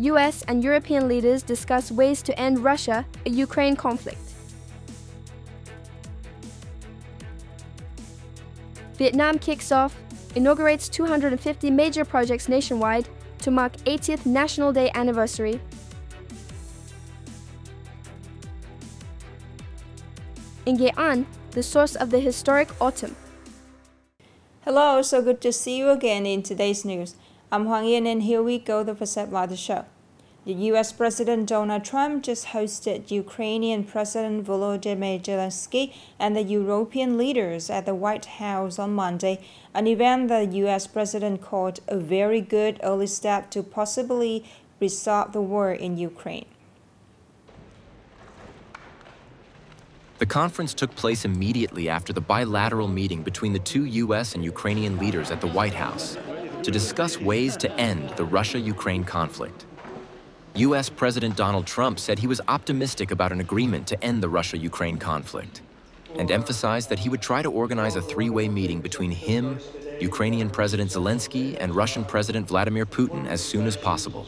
US and European leaders discuss ways to end Russia-Ukraine conflict. Vietnam kicks off, inaugurates 250 major projects nationwide to mark 80th National Day anniversary. In Nghe An, the source of the historic autumn. Hello, so good to see you again in today's news. I'm Hoàng Yên, and here we go, the first part of the show. The U.S. President Donald Trump just hosted Ukrainian President Volodymyr Zelensky and the European leaders at the White House on Monday, an event the U.S. President called a very good early step to possibly resolve the war in Ukraine. The conference took place immediately after the bilateral meeting between the two U.S. and Ukrainian leaders at the White House to discuss ways to end the Russia-Ukraine conflict. U.S. President Donald Trump said he was optimistic about an agreement to end the Russia-Ukraine conflict and emphasized that he would try to organize a three-way meeting between him, Ukrainian President Zelensky, and Russian President Vladimir Putin as soon as possible.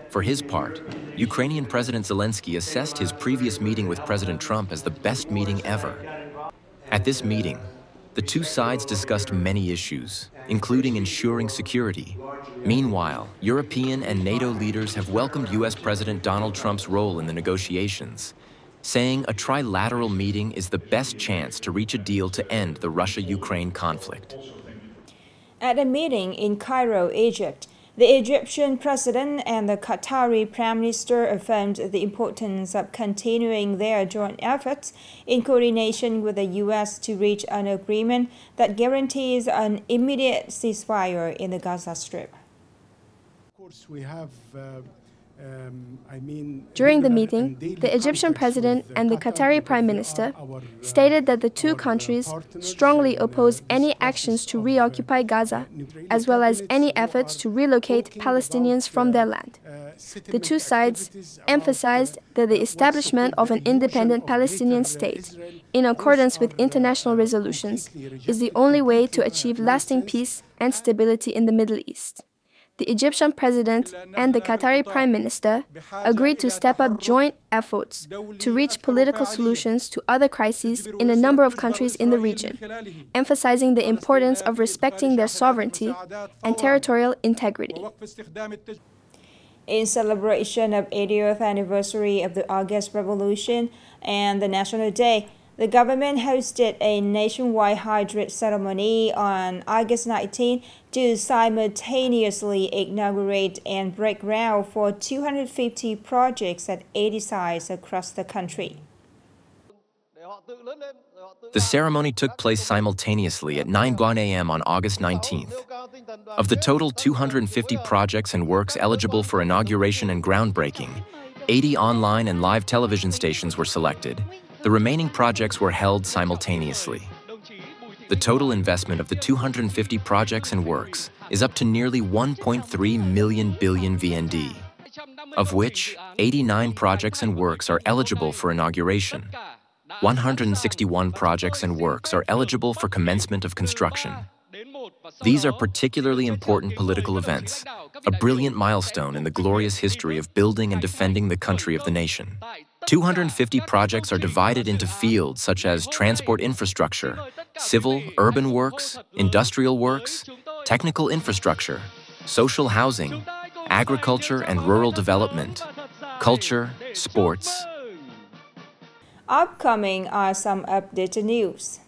For his part, Ukrainian President Zelensky assessed his previous meeting with President Trump as the best meeting ever. At this meeting, the two sides discussed many issues, including ensuring security. Meanwhile, European and NATO leaders have welcomed U.S. President Donald Trump's role in the negotiations, saying a trilateral meeting is the best chance to reach a deal to end the Russia-Ukraine conflict. At a meeting in Cairo, Egypt, the Egyptian president and the Qatari prime minister affirmed the importance of continuing their joint efforts in coordination with the U.S. to reach an agreement that guarantees an immediate ceasefire in the Gaza Strip. Of course, we have During the meeting, the Egyptian president and the Qatari prime minister stated that the two countries strongly oppose any actions to reoccupy Gaza, as well as any efforts to relocate Palestinians from their land. The two sides emphasized that the establishment of an independent Palestinian state, in accordance with international resolutions, is the only way to achieve lasting peace and stability in the Middle East. The Egyptian president and the Qatari prime minister agreed to step up joint efforts to reach political solutions to other crises in a number of countries in the region, emphasizing the importance of respecting their sovereignty and territorial integrity. In celebration of 80th anniversary of the August Revolution and the National Day, the government hosted a nationwide hydrate ceremony on August 19 to simultaneously inaugurate and break ground for 250 projects at 80 sites across the country. The ceremony took place simultaneously at 9:01 a.m. on August 19th. Of the total 250 projects and works eligible for inauguration and groundbreaking, 80 online and live television stations were selected. The remaining projects were held simultaneously. The total investment of the 250 projects and works is up to nearly 1.3 billion VND, of which 89 projects and works are eligible for inauguration. 161 projects and works are eligible for commencement of construction. These are particularly important political events, a brilliant milestone in the glorious history of building and defending the country of the nation. 250 projects are divided into fields such as transport infrastructure, civil, urban works, industrial works, technical infrastructure, social housing, agriculture and rural development, culture, sports. Upcoming are some updated news.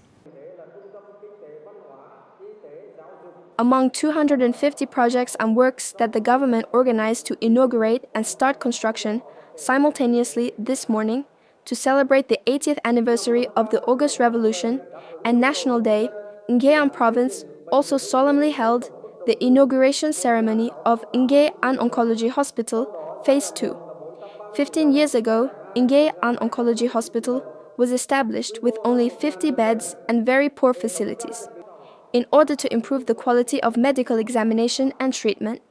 Among 250 projects and works that the government organized to inaugurate and start construction simultaneously this morning to celebrate the 80th anniversary of the August Revolution and National Day, Nghe An province also solemnly held the inauguration ceremony of Nghe An Oncology Hospital, Phase 2. 15 years ago, Nghe An Oncology Hospital was established with only 50 beds and very poor facilities. In order to improve the quality of medical examination and treatment,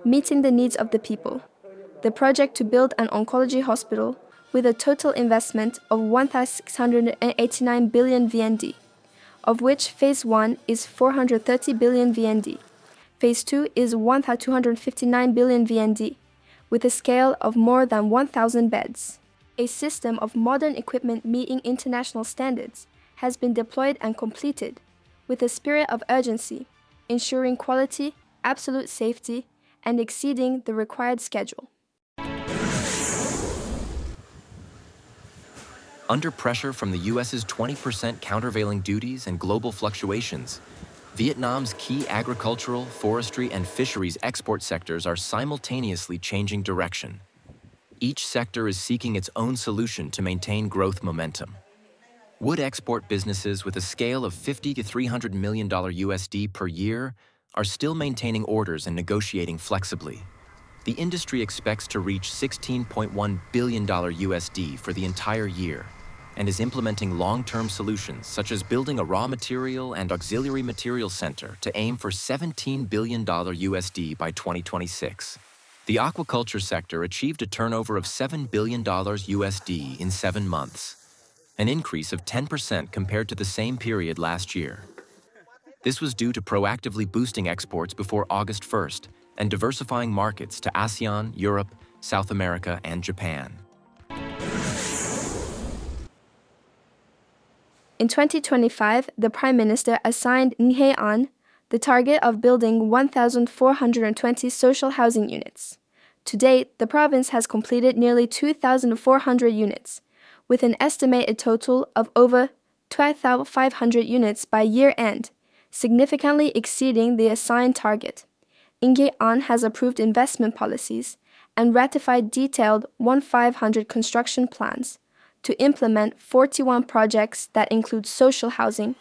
meeting the needs of the people, the project to build an oncology hospital with a total investment of 1,689 billion VND, of which Phase 1 is 430 billion VND, Phase 2 is 1,259 billion VND, with a scale of more than 1,000 beds. A system of modern equipment meeting international standards has been deployed and completed with a spirit of urgency, ensuring quality, absolute safety, and exceeding the required schedule. Under pressure from the U.S.'s 20% countervailing duties and global fluctuations, Vietnam's key agricultural, forestry, and fisheries export sectors are simultaneously changing direction. Each sector is seeking its own solution to maintain growth momentum. Wood export businesses with a scale of $50 to $300 million USD per year are still maintaining orders and negotiating flexibly. The industry expects to reach $16.1 billion USD for the entire year and is implementing long-term solutions such as building a raw material and auxiliary material center to aim for $17 billion USD by 2026. The aquaculture sector achieved a turnover of $7 billion USD in 7 months, an increase of 10% compared to the same period last year. This was due to proactively boosting exports before August 1st and diversifying markets to ASEAN, Europe, South America, and Japan. In 2025, the Prime Minister assigned Nghe An the target of building 1,420 social housing units. To date, the province has completed nearly 2,400 units, with an estimated total of over 12,500 units by year-end, significantly exceeding the assigned target. Nghe An has approved investment policies and ratified detailed 1,500 construction plans to implement 41 projects that include social housing,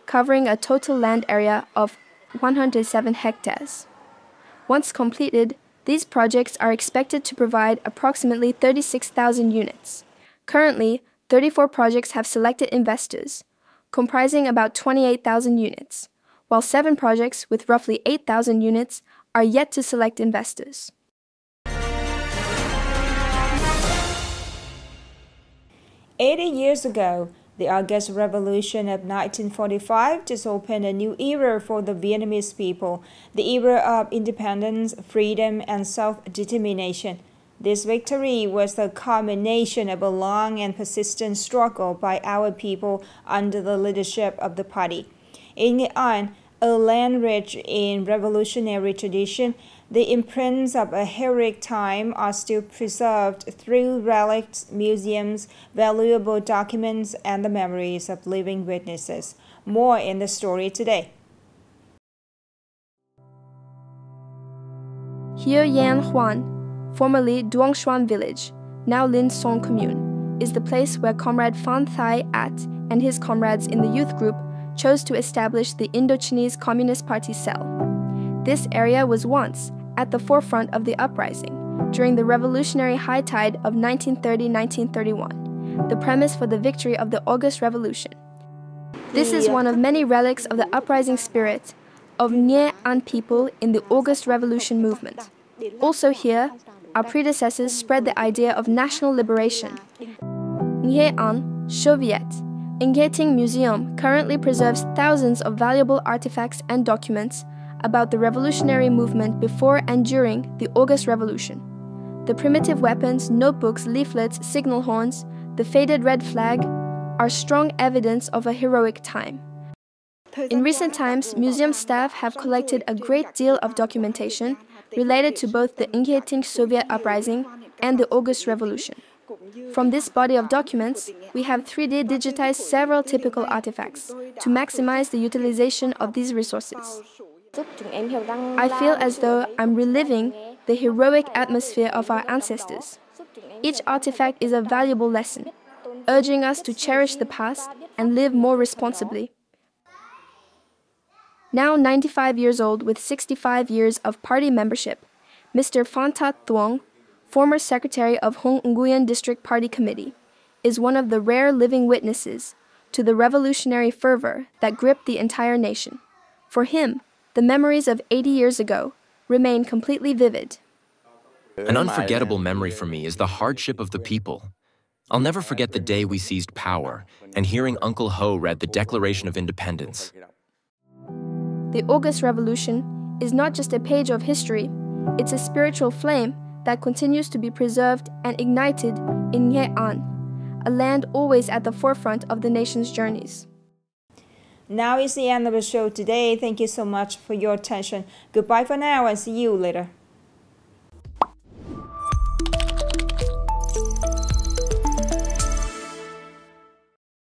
covering a total land area of 107 hectares. Once completed, these projects are expected to provide approximately 36,000 units. Currently, 34 projects have selected investors, comprising about 28,000 units, while 7 projects with roughly 8,000 units are yet to select investors. "80 years ago, the August Revolution of 1945 just opened a new era for the Vietnamese people, the era of independence, freedom, and self-determination. This victory was the culmination of a long and persistent struggle by our people under the leadership of the party. In Nghệ An, a land rich in revolutionary tradition, the imprints of a heroic time are still preserved through relics, museums, valuable documents, and the memories of living witnesses. More in the story today. Hia Yan Huan, formerly Duong Xuan Village, now Linh Song Commune, is the place where Comrade Phan Thai At and his comrades in the youth group chose to establish the Indochinese Communist Party cell. This area was once at the forefront of the uprising during the revolutionary high tide of 1930-1931, the premise for the victory of the August Revolution. This is one of many relics of the uprising spirit of Nghe An people in the August Revolution movement. Also here, our predecessors spread the idea of national liberation. Nghe An, Soviet, Nghe Ting Museum currently preserves thousands of valuable artifacts and documents about the revolutionary movement before and during the August Revolution. The primitive weapons, notebooks, leaflets, signal horns, the faded red flag are strong evidence of a heroic time. In recent times, museum staff have collected a great deal of documentation related to both the Nghe Ting Soviet uprising and the August Revolution. From this body of documents, we have 3D digitized several typical artifacts to maximize the utilization of these resources. I feel as though I'm reliving the heroic atmosphere of our ancestors. Each artifact is a valuable lesson, urging us to cherish the past and live more responsibly. Now 95 years old with 65 years of party membership, Mr. Phan That Thuong, former secretary of Hung Nguyen District Party Committee, is one of the rare living witnesses to the revolutionary fervor that gripped the entire nation. For him, the memories of 80 years ago remain completely vivid. An unforgettable memory for me is the hardship of the people. I'll never forget the day we seized power and hearing Uncle Ho read the Declaration of Independence. The August Revolution is not just a page of history, it's a spiritual flame that continues to be preserved and ignited in Nghe An, a land always at the forefront of the nation's journeys. Now is the end of the show today. Thank you so much for your attention. Goodbye for now and see you later.